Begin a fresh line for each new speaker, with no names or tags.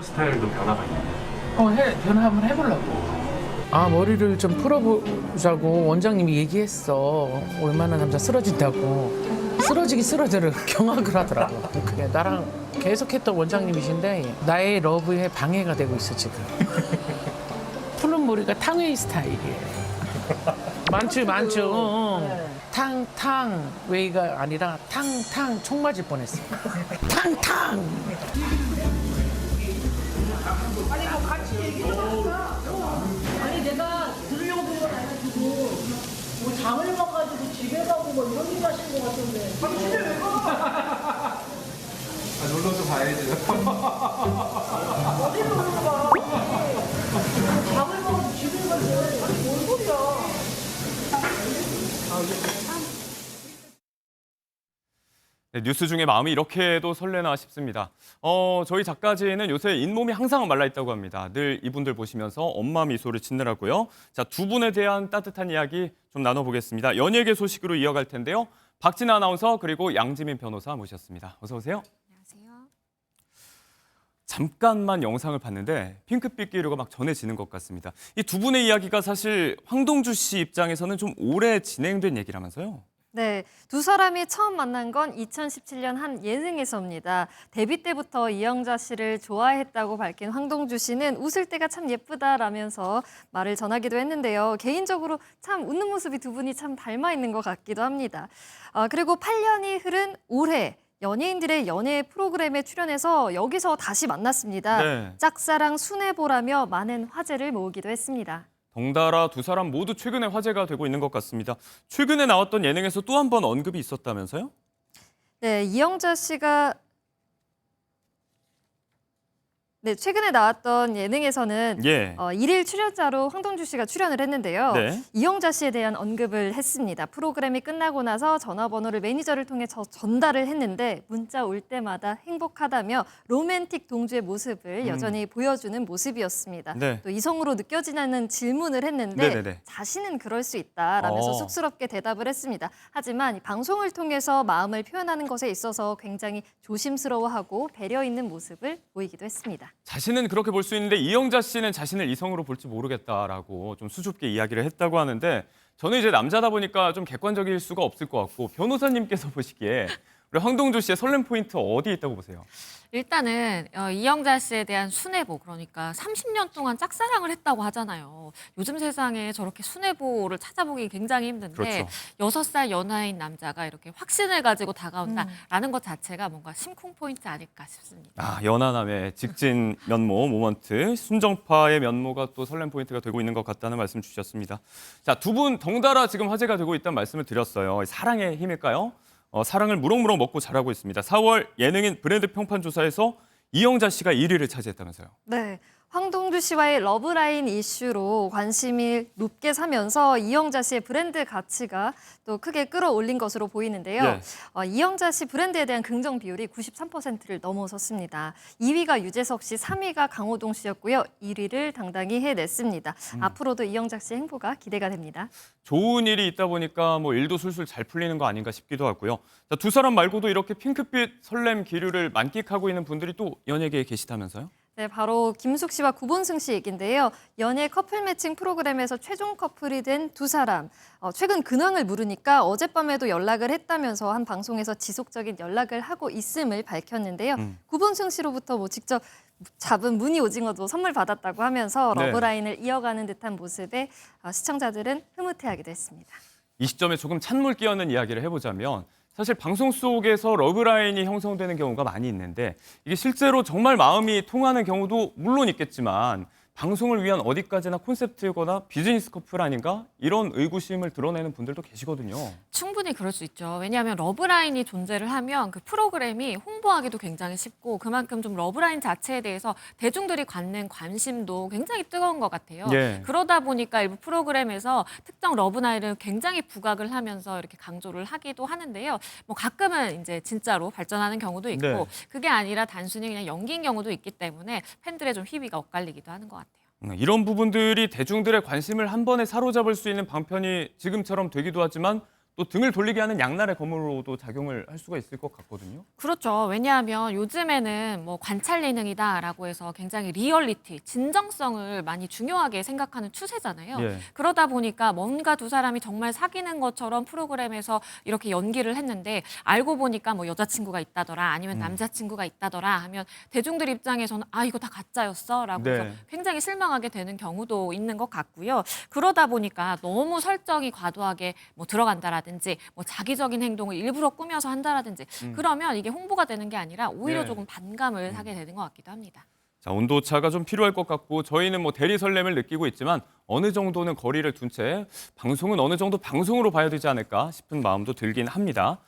스타일도 변화가 있나요?
변화 한번 해보려고. 머리를 좀 풀어보자고 원장님이 얘기했어. 얼마나 남자 쓰러진다고. 쓰러지기 쓰러져를 경악을 하더라고. 그래, 나랑 계속했던 원장님이신데 나의 러브에 방해가 되고 있어 지금. 푸른 머리가 탕웨이 스타일이에요. 많죠. 탕탕 웨이가 아니라 탕탕 총 맞을 뻔했어. 탕탕.
아니 내가 들으려고 그런 건 아니고 뭐 장을 봐가지고 집에 가고 뭐 이런 일 하신 것 같은데 집에 왜 가?
놀러도 가야지.
어디로 놀러 가? 장을 봐가지고 집에 가지 아니 뭔 소리야.
네, 뉴스 중에 마음이 이렇게도 설레나 싶습니다. 저희 작가진은 요새 잇몸이 항상 말라있다고 합니다. 늘 이분들 보시면서 엄마 미소를 짓느라고요. 자, 두 분에 대한 따뜻한 이야기 좀 나눠보겠습니다. 연예계 소식으로 이어갈 텐데요. 박진아 아나운서 그리고 양지민 변호사 모셨습니다. 어서 오세요.
안녕하세요.
잠깐만 영상을 봤는데 핑크빛 기류가 막 전해지는 것 같습니다. 이 두 분의 이야기가 사실 황동주 씨 입장에서는 좀 오래 진행된 얘기라면서요?
네, 두 사람이 처음 만난 건 2017년 한 예능에서입니다. 데뷔 때부터 이영자 씨를 좋아했다고 밝힌 황동주 씨는 웃을 때가 참 예쁘다라면서 말을 전하기도 했는데요. 개인적으로 참 웃는 모습이 두 분이 참 닮아 있는 것 같기도 합니다. 그리고 8년이 흐른 올해 연예인들의 연애 프로그램에 출연해서 여기서 다시 만났습니다.
네.
짝사랑 순애보라며 많은 화제를 모으기도 했습니다.
덩달아 두 사람 모두 최근에 화제가 되고 있는 것 같습니다. 최근에 나왔던 예능에서 또 한 번 언급이 있었다면서요?
네, 이영자 씨가 최근에 나왔던 예능에서는
예.
일일 출연자로 황동주 씨가 출연을 했는데요.
네.
이영자 씨에 대한 언급을 했습니다. 프로그램이 끝나고 나서 전화번호를 매니저를 통해 전달을 했는데 문자 올 때마다 행복하다며 로맨틱 동주의 모습을 여전히 보여주는 모습이었습니다.
네.
또 이성으로 느껴지냐는 질문을 했는데
네네네.
자신은 그럴 수 있다라면서 쑥스럽게 대답을 했습니다. 하지만 이 방송을 통해서 마음을 표현하는 것에 있어서 굉장히 조심스러워하고 배려 있는 모습을 보이기도 했습니다.
자신은 그렇게 볼 수 있는데 이영자 씨는 자신을 이성으로 볼지 모르겠다라고 좀 수줍게 이야기를 했다고 하는데 저는 이제 남자다 보니까 좀 객관적일 수가 없을 것 같고 변호사님께서 보시기에 우리 황동주 씨의 설렘 포인트 어디에 있다고 보세요?
일단은 이영자 씨에 대한 순애보, 그러니까 30년 동안 짝사랑을 했다고 하잖아요. 요즘 세상에 저렇게 순애보를 찾아보기 굉장히 힘든데
그렇죠.
6살 연하인 남자가 이렇게 확신을 가지고 다가온다라는 것 자체가 뭔가 심쿵 포인트 아닐까 싶습니다.
연하남의 직진 면모 모먼트, 순정파의 면모가 또 설렘 포인트가 되고 있는 것 같다는 말씀 주셨습니다. 자, 두 분 덩달아 지금 화제가 되고 있다는 말씀을 드렸어요. 사랑의 힘일까요? 사랑을 무럭무럭 먹고 자라고 있습니다. 4월 예능인 브랜드 평판 조사에서 이영자 씨가 1위를 차지했다면서요.
네, 황동주 씨와의 러브라인 이슈로 관심이 높게 사면서 이영자 씨의 브랜드 가치가 또 크게 끌어올린 것으로 보이는데요.
예.
이영자 씨 브랜드에 대한 긍정 비율이 93%를 넘어섰습니다. 2위가 유재석 씨, 3위가 강호동 씨였고요. 1위를 당당히 해냈습니다. 앞으로도 이영자 씨의 행보가 기대가 됩니다.
좋은 일이 있다 보니까 뭐 일도 술술 잘 풀리는 거 아닌가 싶기도 하고요. 자, 두 사람 말고도 이렇게 핑크빛 설렘 기류를 만끽하고 있는 분들이 또 연예계에 계시다면서요?
네, 바로 김숙 씨와 구본승 씨 얘긴데요. 연예 커플 매칭 프로그램에서 최종 커플이 된 두 사람. 최근 근황을 물으니까 어젯밤에도 연락을 했다면서 한 방송에서 지속적인 연락을 하고 있음을 밝혔는데요. 구본승 씨로부터 뭐 직접 잡은 무늬 오징어도 선물 받았다고 하면서
네.
러브라인을 이어가는 듯한 모습에 시청자들은 흐뭇해하기도 했습니다.
이 시점에 조금 찬물 끼얹는 이야기를 해보자면 사실 방송 속에서 러브라인이 형성되는 경우가 많이 있는데 이게 실제로 정말 마음이 통하는 경우도 물론 있겠지만 방송을 위한 어디까지나 콘셉트거나 비즈니스 커플 아닌가? 이런 의구심을 드러내는 분들도 계시거든요.
충분히 그럴 수 있죠. 왜냐하면 러브라인이 존재를 하면 그 프로그램이 홍보하기도 굉장히 쉽고 그만큼 좀 러브라인 자체에 대해서 대중들이 갖는 관심도 굉장히 뜨거운 것 같아요.
예.
그러다 보니까 일부 프로그램에서 특정 러브라인을 굉장히 부각을 하면서 이렇게 강조를 하기도 하는데요. 뭐 가끔은 이제 진짜로 발전하는 경우도 있고
네.
그게 아니라 단순히 그냥 연기인 경우도 있기 때문에 팬들의 좀 희비가 엇갈리기도 하는 것 같아요.
이런 부분들이 대중들의 관심을 한 번에 사로잡을 수 있는 방편이 지금처럼 되기도 하지만 또 등을 돌리게 하는 양날의 검으로도 작용을 할 수가 있을 것 같거든요.
그렇죠. 왜냐하면 요즘에는 뭐 관찰 예능이다라고 해서 굉장히 리얼리티, 진정성을 많이 중요하게 생각하는 추세잖아요.
예.
그러다 보니까 뭔가 두 사람이 정말 사귀는 것처럼 프로그램에서 이렇게 연기를 했는데 알고 보니까 뭐 여자친구가 있다더라 아니면 남자친구가 있다더라 하면 대중들 입장에서는 아 이거 다 가짜였어라고
네.
해서 굉장히 실망하게 되는 경우도 있는 것 같고요. 그러다 보니까 너무 설정이 과도하게 뭐 들어간다라든지 뭐 자기적인 행동을 일부러 꾸며서 한다라든지 그러면 이게 홍보가 되는 게 아니라 오히려
네.
조금 반감을 하게 되는 것 같기도 합니다.
자, 온도차가 좀 필요할 것 같고 저희는 뭐 대리 설렘을 느끼고 있지만 어느 정도는 거리를 둔 채 방송은 어느 정도 방송으로 봐야 되지 않을까 싶은 마음도 들긴 합니다.